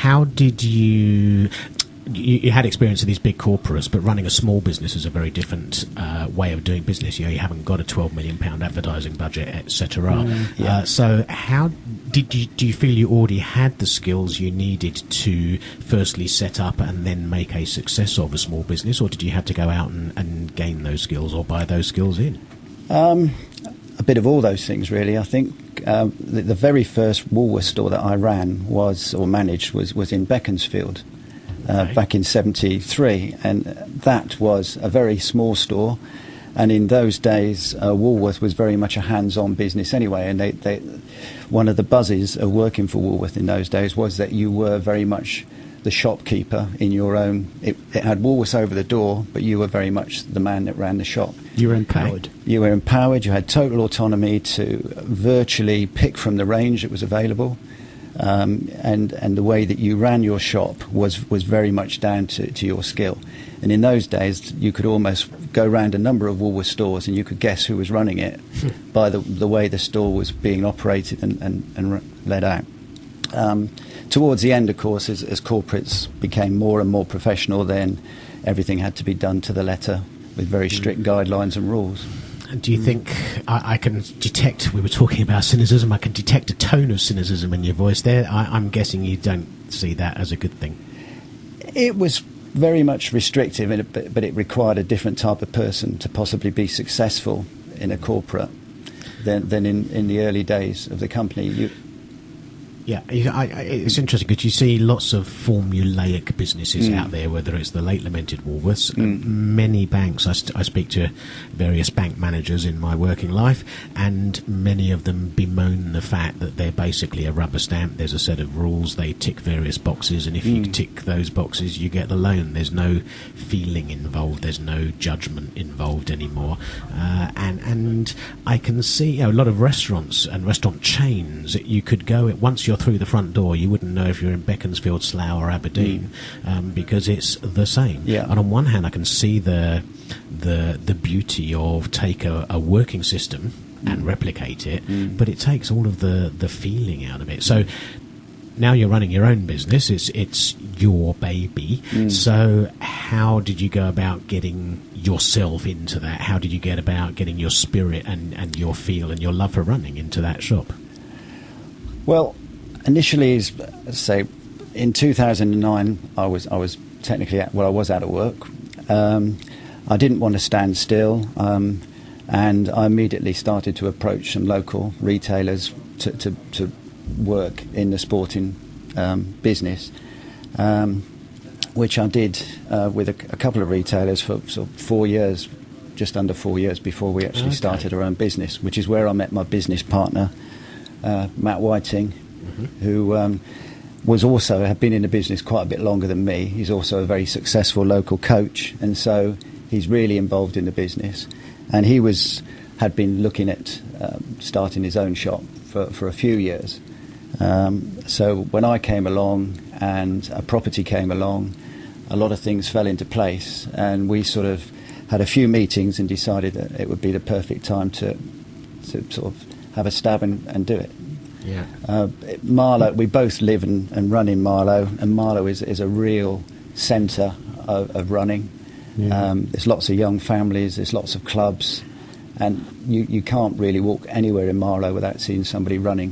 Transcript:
how did you had experience in these big corporates, but running a small business is a very different way of doing business. You haven't got a £12 million advertising budget, etc. So how do you feel you already had the skills you needed to firstly set up and then make a success of a small business, or did you have to go out and gain those skills or buy those skills in? A bit of all those things, really. I think the very first Woolworths store that I ran was in Beaconsfield. Back in 1973, and that was a very small store, and in those days Woolworth was very much a hands-on business anyway, and they one of the buzzes of working for Woolworth in those days was that you were very much the shopkeeper in your own. It had Woolworths over the door, but you were very much the man that ran the shop. You were empowered. You were empowered. You had total autonomy to virtually pick from the range that was available. And the way that you ran your shop was very much down to your skill. And in those days, you could almost go around a number of Woolworths stores and you could guess who was running it by the way the store was being operated and let out. Towards the end, of course, as corporates became more and more professional, then everything had to be done to the letter with very strict guidelines and rules. Do you think I can detect, we were talking about cynicism, I can detect a tone of cynicism in your voice there. I'm guessing you don't see that as a good thing. It was very much restrictive, but it required a different type of person to possibly be successful in a corporate than in the early days of the company. It's interesting because you see lots of formulaic businesses out there, whether it's the late lamented Woolworths, many banks. I speak to various bank managers in my working life, and many of them bemoan the fact that they're basically a rubber stamp. There's a set of rules, they tick various boxes, and if you tick those boxes, you get the loan. There's no feeling involved, there's no judgment involved anymore. And I can see a lot of restaurants and restaurant chains that you could go at once you're through the front door, you wouldn't know if you're in Beaconsfield, Slough or Aberdeen, because it's the same. Yeah. And on one hand, I can see the beauty of take a working system and replicate it, but it takes all of the feeling out of it. So now you're running your own business, it's your baby. So how did you go about getting yourself into that? How did you get about getting your spirit and your feel and your love for running into that shop? Well, initially, say, in 2009, I was technically I was out of work. I didn't want to stand still, and I immediately started to approach some local retailers to work in the sporting business, which I did with a couple of retailers for sort of 4 years, just under 4 years before we actually started our own business, which is where I met my business partner, Matt Whiting, who had been in the business quite a bit longer than me. He's also a very successful local coach, and so he's really involved in the business. And he had been looking at starting his own shop for a few years. So when I came along and a property came along, a lot of things fell into place, and we sort of had a few meetings and decided that it would be the perfect time to sort of have a stab and do it. Yeah. Marlow, we both live and run in Marlow, and Marlow is a real centre of running. Yeah. There's lots of young families, there's lots of clubs, and you can't really walk anywhere in Marlow without seeing somebody running